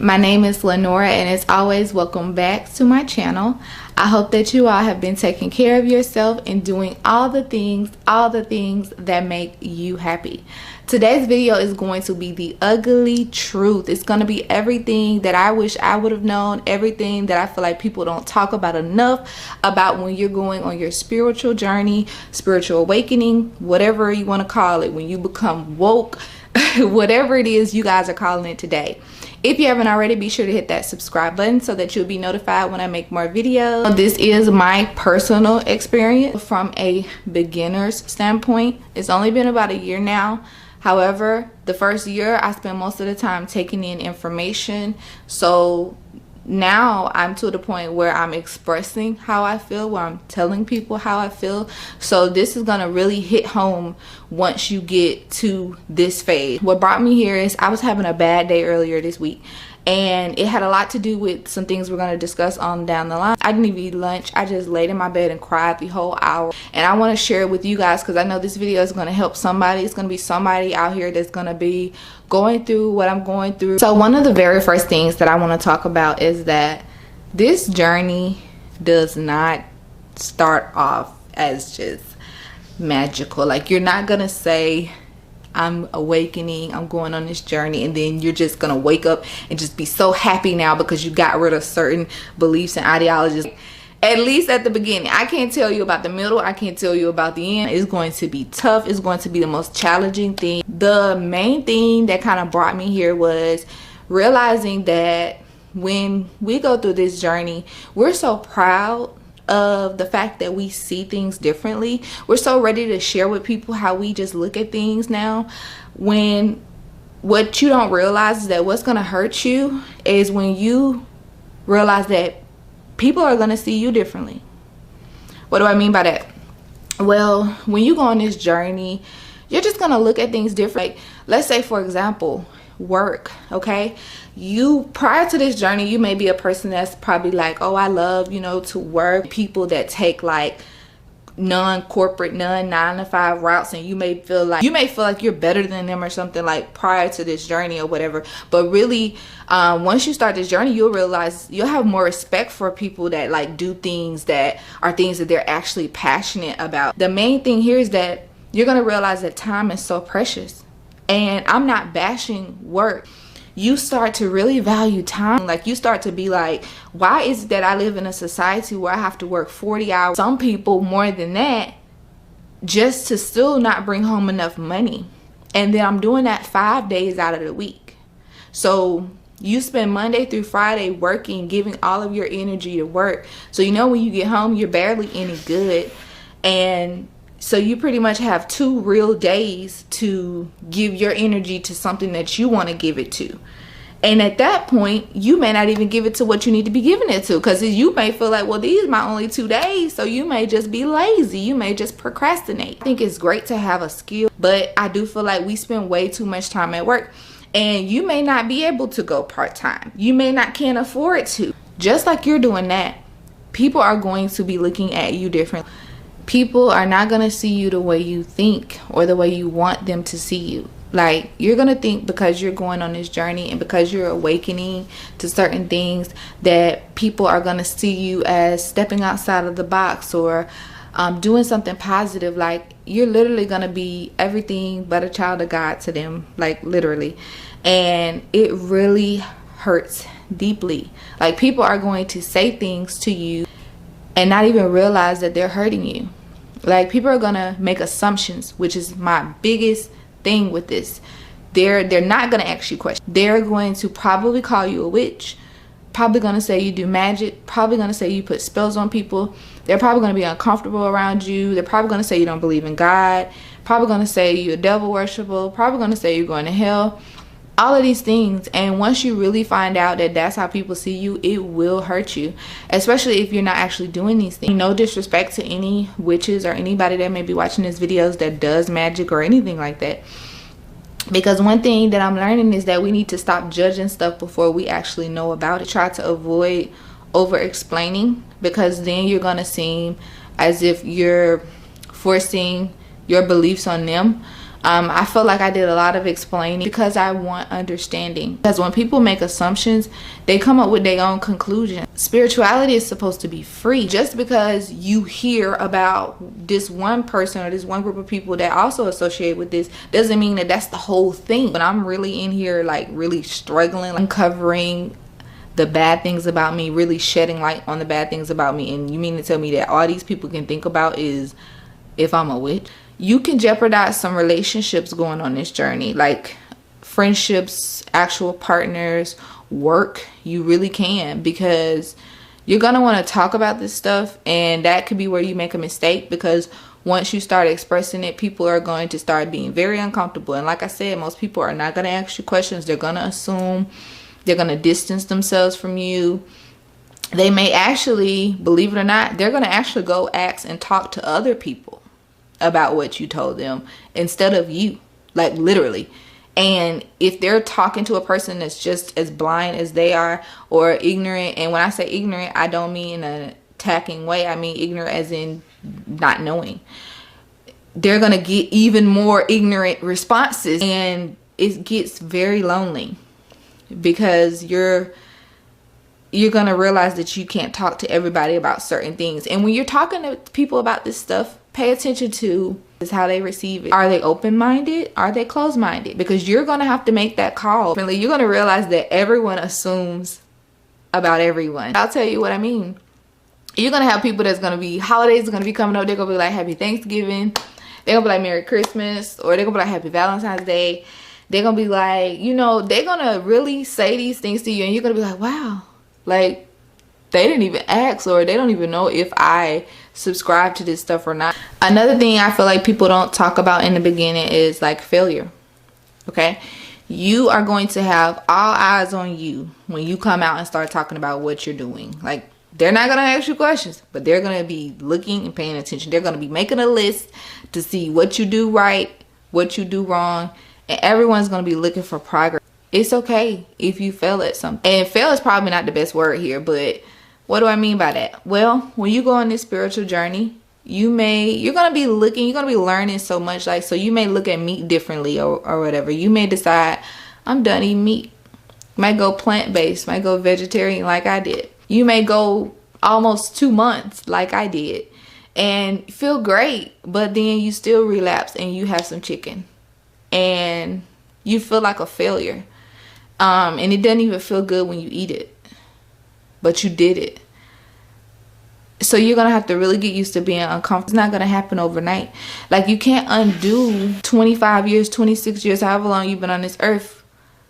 My name is Lenora, and as always, welcome back to my channel. I hope that you all have been taking care of yourself and doing all the things that make you happy. Today's video is going to be the ugly truth. It's going to be everything that I wish I would have known, everything that I feel like people don't talk about enough about when you're going on your spiritual journey, spiritual awakening, whatever you want to call it, when you become woke, whatever it is you guys are calling it today. If you haven't already, be sure to hit that subscribe button so that you'll be notified when I make more videos. This is my personal experience from a beginner's standpoint. It's only been about a year now. However, the first year I spent most of the time taking in information. So now I'm to the point where I'm expressing how I feel, where I'm telling people how I feel. So this is gonna really hit home once you get to this phase. What brought me here is I was having a bad day earlier this week, and it had a lot to do with some things we're going to discuss on down the line. I didn't even eat lunch. I just laid in my bed and cried the whole hour, and I want to share it with you guys because I know this video is going to help somebody. It's going to be somebody out here that's going to be going through what I'm going through. So one of the very first things that I want to talk about is that this journey does not start off as just magical. Like, you're not going to say, I'm awakening, I'm going on this journey, and then you're just gonna wake up and just be so happy now because you got rid of certain beliefs and ideologies. At least at the beginning. I can't tell you about the middle, I can't tell you about the end. It's going to be tough. It's going to be the most challenging thing. The main thing that kind of brought me here was realizing that when we go through this journey, we're so proud of the fact that we see things differently. We're so ready to share with people how we just look at things now, when what you don't realize is that what's going to hurt you is when you realize that people are going to see you differently. What do I mean by that? Well, when you go on this journey, you're just going to look at things different. Like, let's say, for example, work. Okay, you, prior to this journey, you may be a person that's probably like, oh, I love, to work. People that take like non-corporate, non-9-to-5 routes, and you may feel like you're better than them or something, like prior to this journey or whatever. But really, once you start this journey, you'll realize you'll have more respect for people that like do things that are things that they're actually passionate about. The main thing here is that you're going to realize that time is so precious. And I'm not bashing work. You start to really value time. Like, you start to be like, why is it that I live in a society where I have to work 40 hours, some people more than that, just to still not bring home enough money? And then I'm doing that 5 days out of the week. So you spend Monday through Friday working, giving all of your energy to work. So when you get home, you're barely any good. And so you pretty much have 2 real days to give your energy to something that you want to give it to. And at that point, you may not even give it to what you need to be giving it to, because you may feel like, well, these are my only 2 days. So you may just be lazy. You may just procrastinate. I think it's great to have a skill, but I do feel like we spend way too much time at work. And you may not be able to go part-time. You may not can't afford to. Just like you're doing that, people are going to be looking at you differently. People are not going to see you the way you think or the way you want them to see you. Like, you're going to think because you're going on this journey and because you're awakening to certain things that people are going to see you as stepping outside of the box or doing something positive. Like, you're literally going to be everything but a child of God to them, like literally. And it really hurts deeply. Like, people are going to say things to you and not even realize that they're hurting you. Like, people are gonna make assumptions, which is my biggest thing with this. They're not gonna ask you questions. They're going to probably call you a witch, probably gonna say you do magic, probably gonna say you put spells on people. They're probably gonna be uncomfortable around you. They're probably gonna say you don't believe in God, probably gonna say you're a devil worshiper, probably gonna say you're going to hell. All of these things. And once you really find out that that's how people see you, it will hurt you, especially if you're not actually doing these things. No disrespect to any witches or anybody that may be watching these videos that does magic or anything like that, because one thing that I'm learning is that we need to stop judging stuff before we actually know about it. Try to avoid over explaining, because then you're gonna seem as if you're forcing your beliefs on them. I feel like I did a lot of explaining because I want understanding. Because when people make assumptions, they come up with their own conclusion. Spirituality is supposed to be free. Just because you hear about this one person or this one group of people that also associate with this doesn't mean that that's the whole thing. But I'm really in here like really struggling, uncovering the bad things about me, really shedding light on the bad things about me. And you mean to tell me that all these people can think about is if I'm a witch? You can jeopardize some relationships going on this journey, like friendships, actual partners, work. You really can, because you're going to want to talk about this stuff, and that could be where you make a mistake, because once you start expressing it, people are going to start being very uncomfortable. And like I said, most people are not going to ask you questions. They're going to assume. They're going to distance themselves from you. They may actually, believe it or not, they're going to actually go ask and talk to other people about what you told them instead of you, like literally. And if they're talking to a person that's just as blind as they are, or ignorant, and when I say ignorant, I don't mean in an attacking way, I mean ignorant as in not knowing, they're gonna get even more ignorant responses, and it gets very lonely, because you're gonna realize that you can't talk to everybody about certain things. And when you're talking to people about this stuff, pay attention to is how they receive it. Are they open-minded? Are they closed-minded? Because you're gonna have to make that call. You're gonna realize that everyone assumes about everyone. I'll tell you what I mean. You're gonna have people that's gonna be, holidays are gonna be coming up, they're gonna be like Happy Thanksgiving, they're gonna be like Merry Christmas, or they're gonna be like Happy Valentine's Day. They're gonna be like, you know, they're gonna really say these things to you, and you're gonna be like, wow, like they didn't even ask, or they don't even know if I subscribe to this stuff or not. Another thing I feel like people don't talk about in the beginning is like failure. Okay, you are going to have all eyes on you when you come out and start talking about what you're doing. Like, they're not gonna ask you questions, but they're gonna be looking and paying attention. They're gonna be making a list to see what you do right, what you do wrong, and everyone's gonna be looking for progress. It's okay if you fail at something. And fail is probably not the best word here, but what do I mean by that? Well, when you go on this spiritual journey, you're gonna be learning so much. Like, so you may look at meat differently, or whatever. You may decide, I'm done eating meat. Might go plant-based, might go vegetarian like I did. You may go almost 2 months like I did and feel great, but then you still relapse and you have some chicken and you feel like a failure. And it doesn't even feel good when you eat it, but you did it. So you're gonna have to really get used to being uncomfortable. It's not gonna happen overnight. Like, you can't undo 25 years, 26 years, however long you've been on this earth.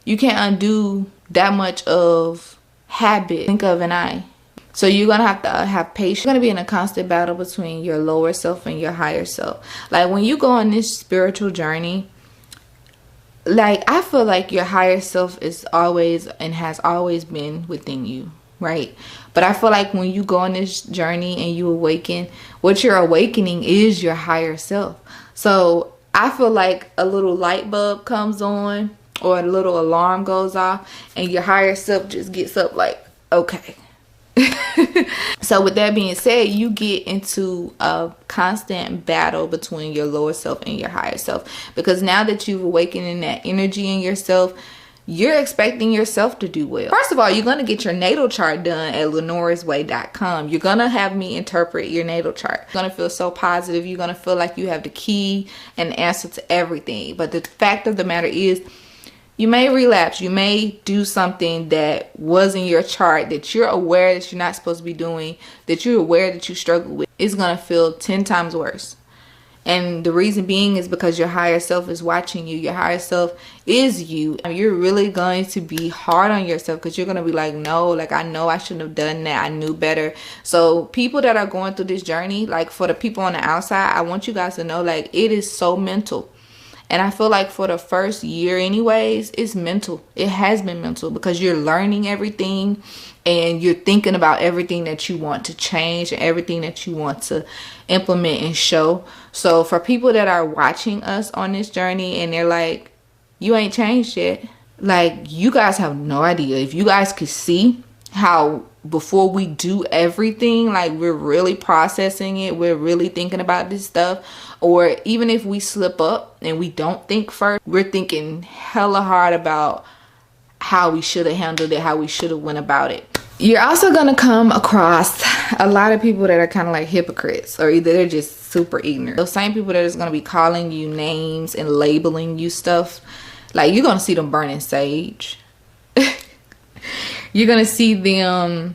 You can't undo that much of habit. Think of an eye. So you're gonna have to have patience. You're gonna be in a constant battle between your lower self and your higher self. Like, when you go on this spiritual journey, like, I feel like your higher self is always and has always been within you, right? But I feel like when you go on this journey and you awaken, what you're awakening is your higher self. So I feel like a little light bulb comes on, or a little alarm goes off, and your higher self just gets up like, okay. So with that being said, you get into a constant battle between your lower self and your higher self, because now that you've awakened in that energy in yourself, you're expecting yourself to do well. First of all, you're going to get your natal chart done at lenorasway.com. You're going to have me interpret your natal chart. You're going to feel so positive. You're going to feel like you have the key and the answer to everything. But the fact of the matter is, you may relapse. You may do something that was in your chart that you're aware that you're not supposed to be doing, that you're aware that you struggle with. It's going to feel 10 times worse. And the reason being is because your higher self is watching you. Your higher self is you. You're really going to be hard on yourself, because you're going to be like, no, like, I know I shouldn't have done that. I knew better. So people that are going through this journey, like, for the people on the outside, I want you guys to know, like, it is so mental. And I feel like for the first year anyways, it's mental. It has been mental, because you're learning everything and you're thinking about everything that you want to change and everything that you want to implement and show. So for people that are watching us on this journey and they're like, you ain't changed yet, like, you guys have no idea. If you guys could see how before we do everything, like we're really processing it, we're really thinking about this stuff. Or even if we slip up and we don't think first, we're thinking hella hard about how we should have handled it, how we should have went about it. You're also gonna come across a lot of people that are kind of like hypocrites, or either they're just super ignorant. Those same people that is gonna be calling you names and labeling you stuff, like you're gonna see them burning sage. You're gonna see them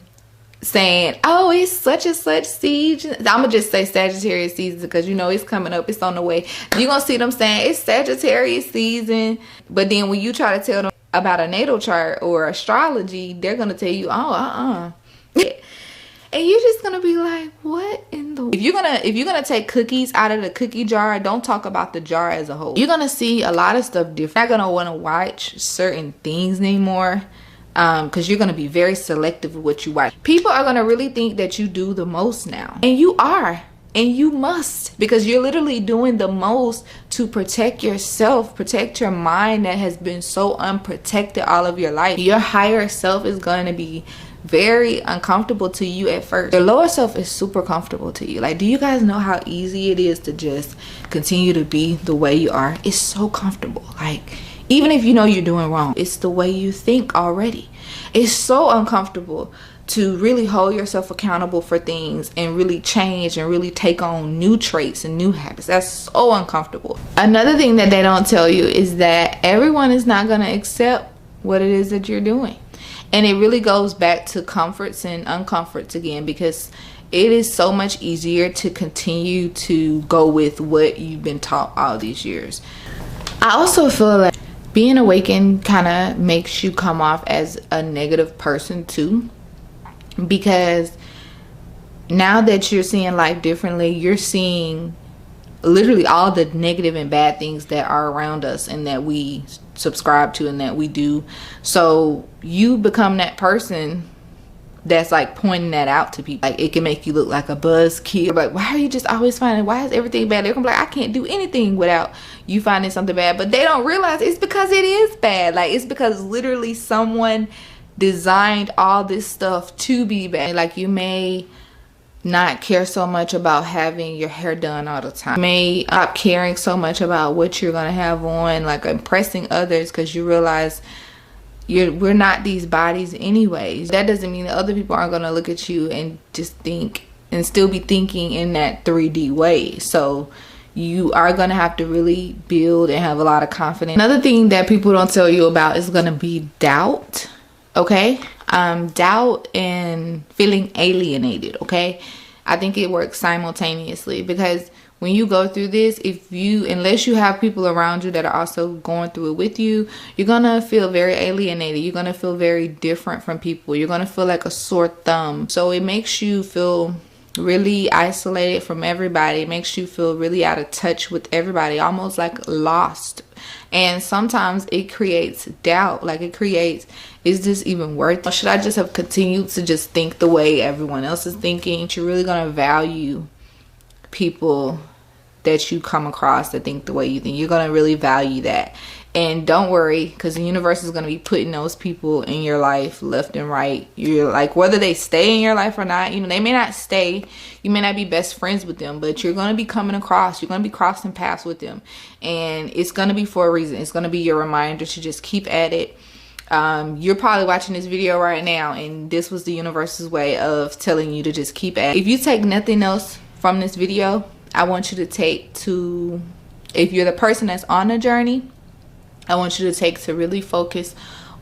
saying, oh, it's such and such siege. I'm gonna just say Sagittarius season because you know it's coming up, it's on the way. You're gonna see them saying it's Sagittarius season, but then when you try to tell them about a natal chart or astrology, they're gonna tell you, oh, and you're just gonna be like, what in the... If you're gonna take cookies out of the cookie jar, don't talk about the jar as a whole. You're gonna see a lot of stuff different. You're not gonna want to watch certain things anymore, because you're gonna be very selective with what you watch. People are gonna really think that you do the most now, and you are. And you must, because you're literally doing the most to protect yourself, protect your mind that has been so unprotected all of your life. Your higher self is going to be very uncomfortable to you at first. Your lower self is super comfortable to you. Like, do you guys know how easy it is to just continue to be the way you are? It's so comfortable. Like, even if you know you're doing wrong, it's the way you think already. It's so uncomfortable to really hold yourself accountable for things and really change and really take on new traits and new habits. That's so uncomfortable. Another thing that they don't tell you is that everyone is not going to accept what it is that you're doing. And it really goes back to comforts and uncomforts again, because it is so much easier to continue to go with what you've been taught all these years. I also feel like being awakened kind of makes you come off as a negative person too. Because now that you're seeing life differently, you're seeing literally all the negative and bad things that are around us and that we subscribe to and that we do. So you become that person that's like pointing that out to people. Like, it can make you look like a buzzkill. Like, why are you just always finding, why is everything bad? They're gonna be like, I can't do anything without you finding something bad. But they don't realize it's because it is bad. Like, it's because literally someone designed all this stuff to be bad. Like, you may not care so much about having your hair done all the time. You may stop caring so much about what you're gonna have on, like impressing others, because you realize we're not these bodies anyways. That doesn't mean that other people aren't gonna look at you and just think and still be thinking in that 3D way. So you are gonna have to really build and have a lot of confidence. Another thing that people don't tell you about is gonna be doubt. Okay, doubt and feeling alienated. Okay, I think it works simultaneously, because when you go through this, unless you have people around you that are also going through it with you, you're gonna feel very alienated. You're gonna feel very different from people. You're gonna feel like a sore thumb. So it makes you feel really isolated from everybody. It makes you feel really out of touch with everybody, almost like lost. And sometimes it creates doubt. Like, it creates, is this even worth it? Should I just have continued to just think the way everyone else is thinking? You're really gonna value people that you come across that think the way you think. You're gonna really value that. And don't worry, because the universe is gonna be putting those people in your life left and right. You're like, whether they stay in your life or not, you know, they may not stay, you may not be best friends with them, but you're gonna be coming across, you're gonna be crossing paths with them, and it's gonna be for a reason. It's gonna be your reminder to just keep at it. You're probably watching this video right now, and this was the universe's way of telling you to just keep at it. If you take nothing else from this video, I want you to if you're the person that's on a journey, I want you to really focus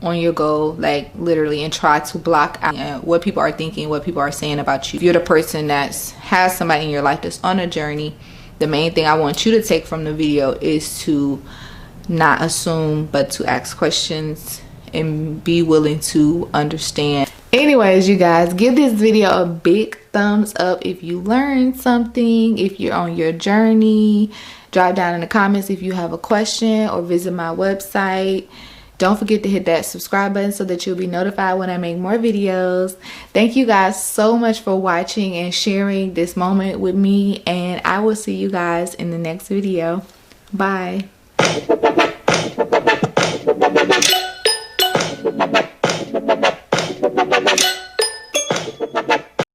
on your goal, like literally, and try to block out what people are thinking, what people are saying about you. If you're the person that has somebody in your life that's on a journey, the main thing I want you to take from the video is to not assume, but to ask questions and be willing to understand. Anyways, you guys, give this video a big thumbs up if you learned something, if you're on your journey. Drop down in the comments if you have a question, or visit my website. Don't forget to hit that subscribe button so that you'll be notified when I make more videos. Thank you guys so much for watching and sharing this moment with me, and I will see you guys in the next video. Bye.